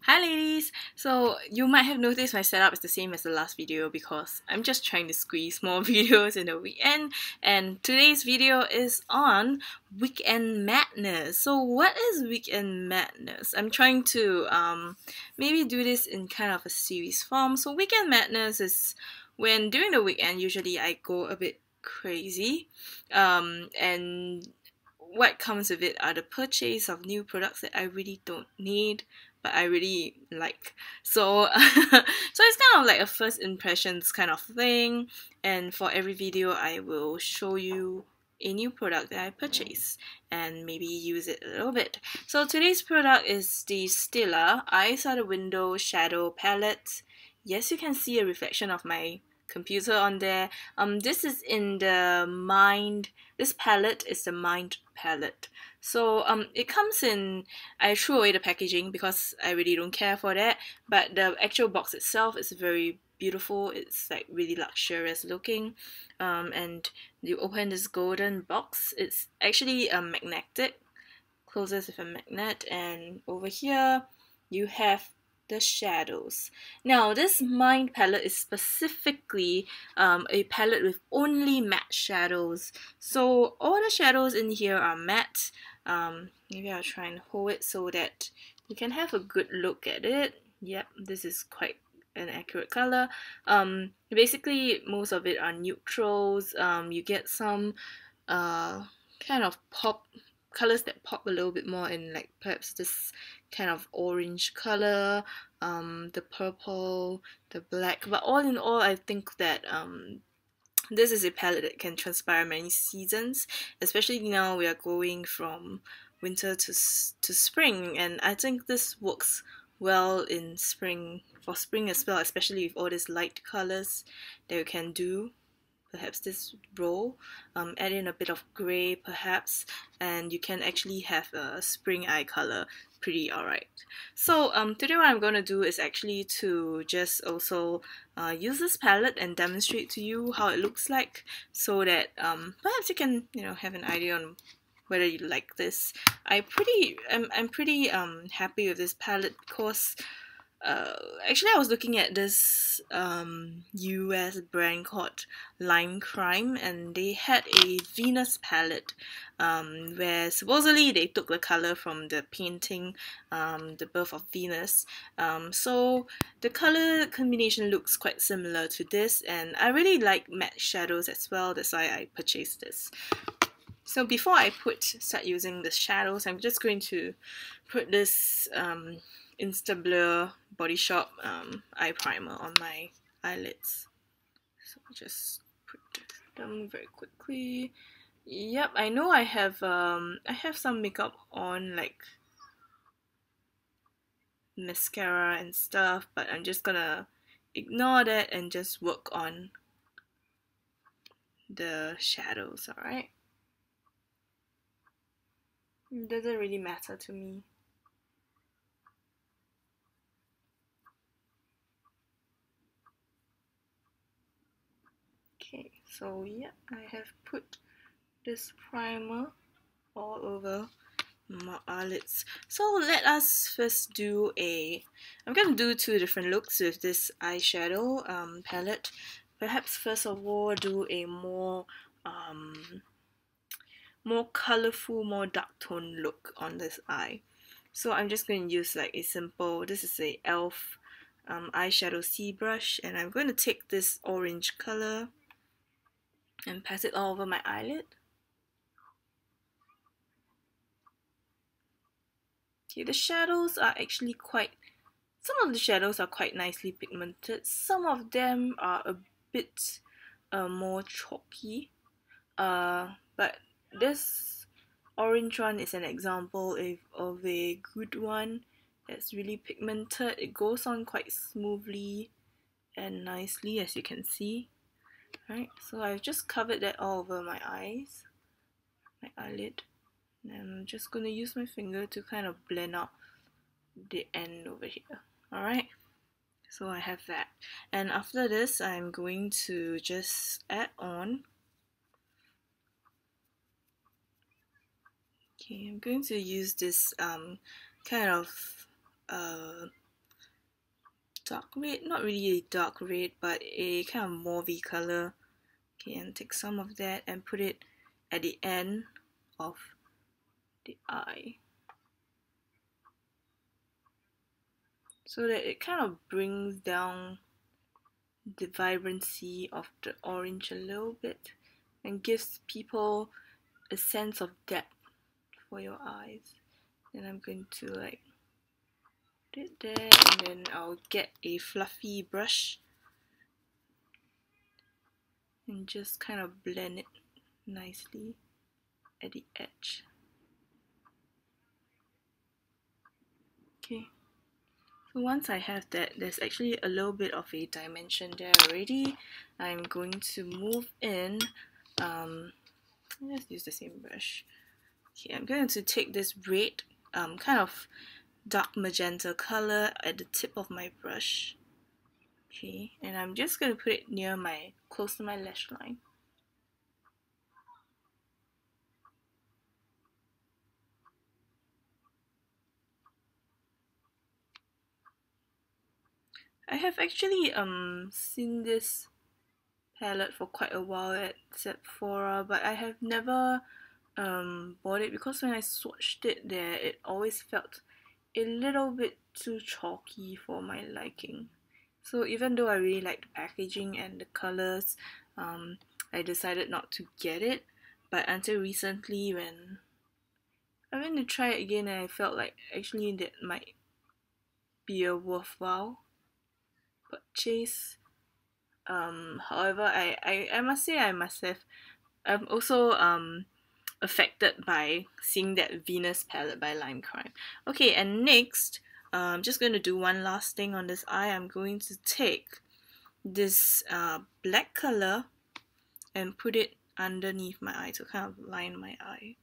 Hi ladies! So you might have noticed my setup is the same as the last video because I'm just trying to squeeze more videos in the weekend, and today's video is on weekend madness. So what is weekend madness? I'm trying to maybe do this in kind of a series form. So weekend madness is when during the weekend usually I go a bit crazy, and what comes with it are the purchase of new products that I really don't need but I really like. So so it's kind of like a first impressions kind of thing, and for every video I will show you a new product that I purchased and maybe use it a little bit. So today's product is the Stila Eyes Out the Window Shadow Palette. Yes, you can see a reflection of my computer on there. This is in the Mind. This palette is the Mind palette. So it comes in. I threw away the packaging because I really don't care for that. But the actual box itself is very beautiful. It's like really luxurious looking. And you open this golden box. It's actually magnetic. Closes with a magnet, and over here you have the shadows. Now this Mind palette is specifically a palette with only matte shadows. So all the shadows in here are matte. Maybe I'll try and hold it so that you can have a good look at it. Yep, this is quite an accurate color. Basically most of it are neutrals. You get some kind of pop colors that pop a little bit more in, like perhaps this kind of orange color, the purple, the black. But all in all, I think that this is a palette that can transpire many seasons, especially now we are going from winter to spring, and I think this works well in spring, for spring as well, especially with all these light colors that you can do. Perhaps this row, add in a bit of grey perhaps, and you can actually have a spring eye color pretty alright. So today what I'm going to do is actually to just also use this palette and demonstrate to you how it looks like, so that perhaps you can have an idea on whether you like this. I'm pretty happy with this palette because actually I was looking at this US brand called Lime Crime, and they had a Venus palette where supposedly they took the color from the painting The Birth of Venus. So the color combination looks quite similar to this, and I really like matte shadows as well. That's why I purchased this. So before I start using the shadows, I'm just going to put this Insta Blur Body Shop eye primer on my eyelids. So just put them very quickly. Yep, I know I have some makeup on, like mascara and stuff, but I'm just gonna ignore that and just work on the shadows, alright? It doesn't really matter to me. Okay, so yeah, I have put this primer all over my eyelids. So let us first do I'm going to do two different looks with this eyeshadow palette. Perhaps first of all do a more colorful, more dark tone look on this eye. So I'm just going to use like a simple, this is a e.l.f. Eyeshadow C brush, and I'm going to take this orange color and pass it all over my eyelid. Okay, the shadows are actually some of the shadows are quite nicely pigmented. Some of them are a bit more chalky. But this orange one is an example of a good one that's really pigmented. It goes on quite smoothly and nicely, as you can see. Right, so I've just covered that all over my eyes, my eyelid. And I'm just going to use my finger to kind of blend out the end over here. Alright, so I have that. And after this, I'm going to just add on. Okay, I'm going to use this kind of dark red, not really a dark red, but a kind of mauvey color. Okay, and take some of that and put it at the end of the eye, so that it kind of brings down the vibrancy of the orange a little bit and gives people a sense of depth for your eyes. Then I'm going to like put it there, and then I'll get a fluffy brush and just kind of blend it nicely at the edge. Okay, so once I have that, there's actually a little bit of a dimension there already. I'm going to move in, let's use the same brush. Okay, I'm going to take this red, kind of dark magenta color at the tip of my brush. Okay, and I'm just going to put it near close to my lash line. I have actually seen this palette for quite a while at Sephora, but I have never bought it because when I swatched it there, it always felt a little bit too chalky for my liking. So even though I really like the packaging and the colors, I decided not to get it. But until recently, when I went to try it again, and I felt like actually that might be a worthwhile purchase. However, I must say I'm also affected by seeing that Venus palette by Lime Crime. Okay, and next, I'm just going to do one last thing on this eye. I'm going to take this black color and put it underneath my eye to kind of line my eye.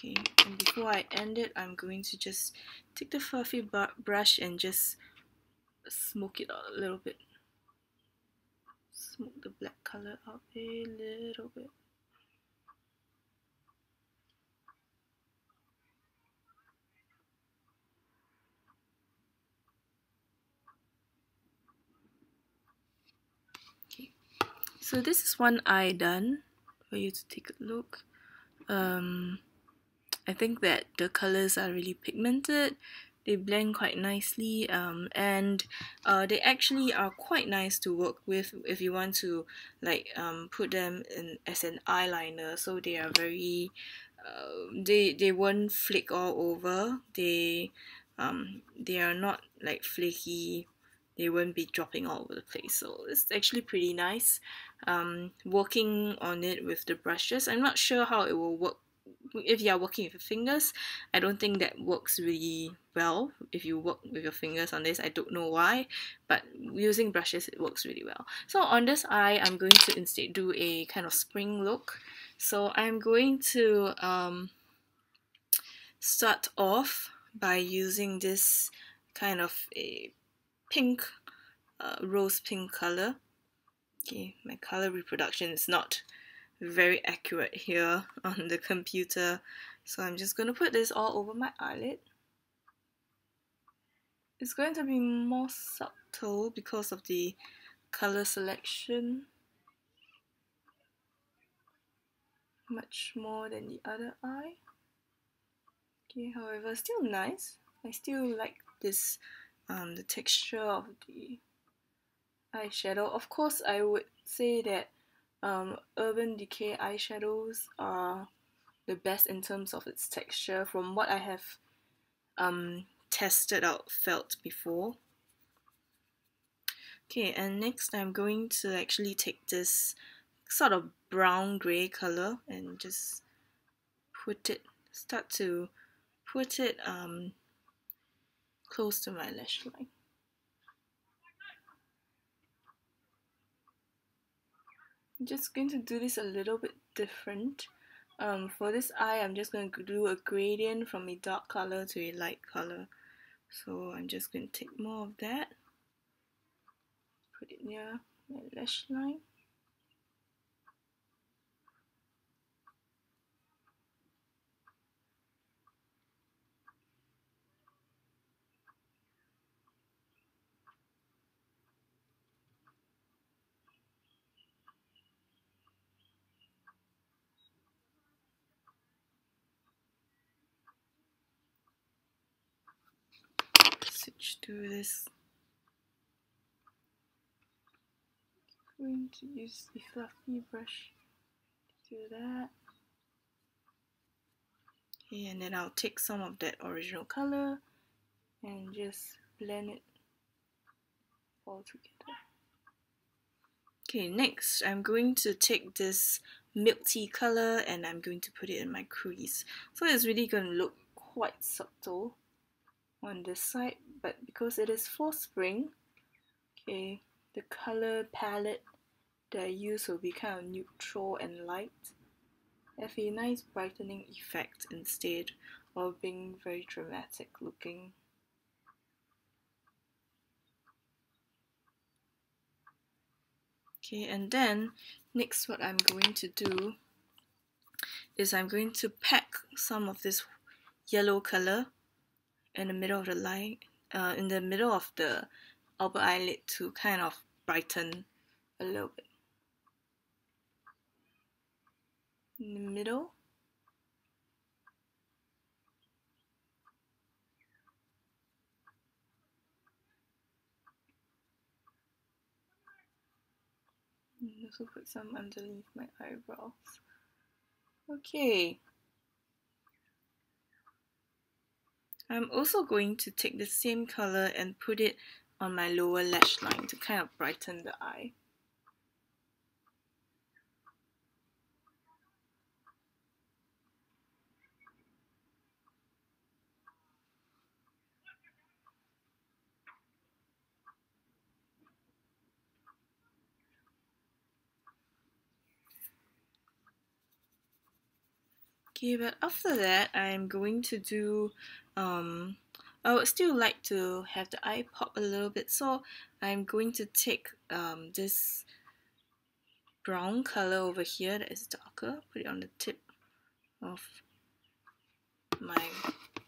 Okay, and before I end it, I'm going to just take the fluffy brush and just smoke it out a little bit. Smoke the black color out a little bit. Okay, so this is one eye done for you to take a look. I think that the colors are really pigmented, they blend quite nicely, and they actually are quite nice to work with if you want to like put them in as an eyeliner. So they are very they won't flick all over. They are not like flaky. They won't be dropping all over the place. So it's actually pretty nice. Working on it with the brushes, I'm not sure how it will work if you are working with your fingers. I don't think that works really well if you work with your fingers on this. I don't know why, but using brushes it works really well. So on this eye, I'm going to instead do a kind of spring look. So I'm going to start off by using this kind of a pink, rose pink color. Okay, my color reproduction is not very accurate here on the computer, so I'm just going to put this all over my eyelid. It's going to be more subtle because of the color selection, much more than the other eye. Okay, however, still nice. I still like this, the texture of the eyeshadow. Of course, I would say that Urban Decay eyeshadows are the best in terms of its texture from what I have tested out felt before. Okay, and next I'm going to actually take this sort of brown grey color and just start to put it close to my lash line. I'm just going to do this a little bit different. For this eye, I'm just going to do a gradient from a dark color to a light color. So I'm just going to take more of that, put it near my lash line. Switch to this. I'm going to use the fluffy brush to do that. Okay, and then I'll take some of that original color and just blend it all together. Okay, next I'm going to take this milk tea color and I'm going to put it in my crease. So it's really going to look quite subtle on this side, but because it is for spring, okay, the color palette that I use will be kind of neutral and light. Have a nice brightening effect instead of being very dramatic looking. Okay, and then next what I'm going to do is I'm going to pack some of this yellow color in the middle of the line, in the middle of the upper eyelid to kind of brighten a little bit. In the middle. And also put some underneath my eyebrows. Okay. I'm also going to take the same color and put it on my lower lash line to kind of brighten the eye. Okay, but after that, I'm going to do, I would still like to have the eye pop a little bit, so I'm going to take this brown color over here that is darker, put it on the tip of my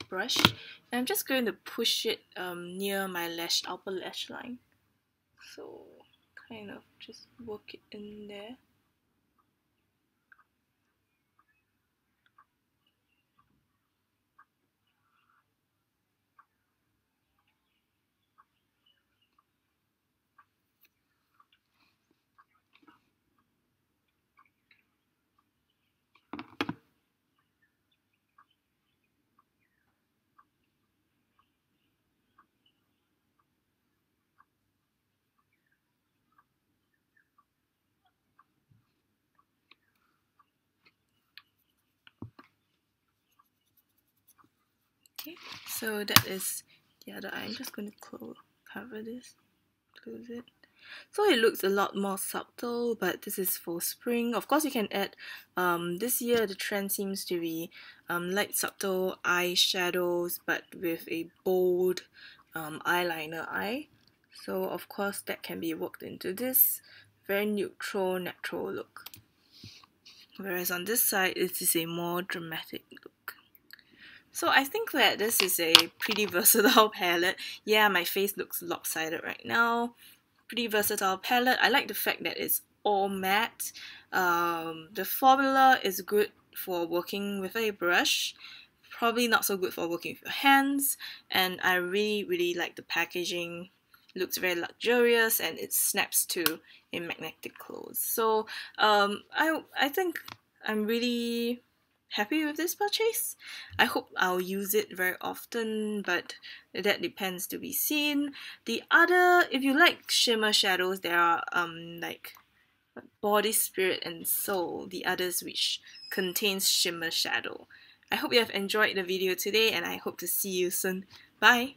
brush, and I'm just going to push it near my upper lash line. So, kind of just work it in there. Okay, so that is the other eye. I'm just going to cover this, close it. So it looks a lot more subtle, but this is for spring. Of course, you can add, this year the trend seems to be light subtle eyeshadows, but with a bold eyeliner eye. So of course that can be worked into this very neutral, natural look. Whereas on this side, it is a more dramatic look. So I think that this is a pretty versatile palette. Yeah, my face looks lopsided right now. Pretty versatile palette. I like the fact that it's all matte. The formula is good for working with a brush. Probably not so good for working with your hands. And I really like the packaging. It looks very luxurious and it snaps to a magnetic close. So I think I'm really happy with this purchase. I hope I'll use it very often, but that depends to be seen. The other, if you like shimmer shadows, there are like Body, Spirit and Soul, the others which contains shimmer shadow. I hope you have enjoyed the video today and I hope to see you soon. Bye!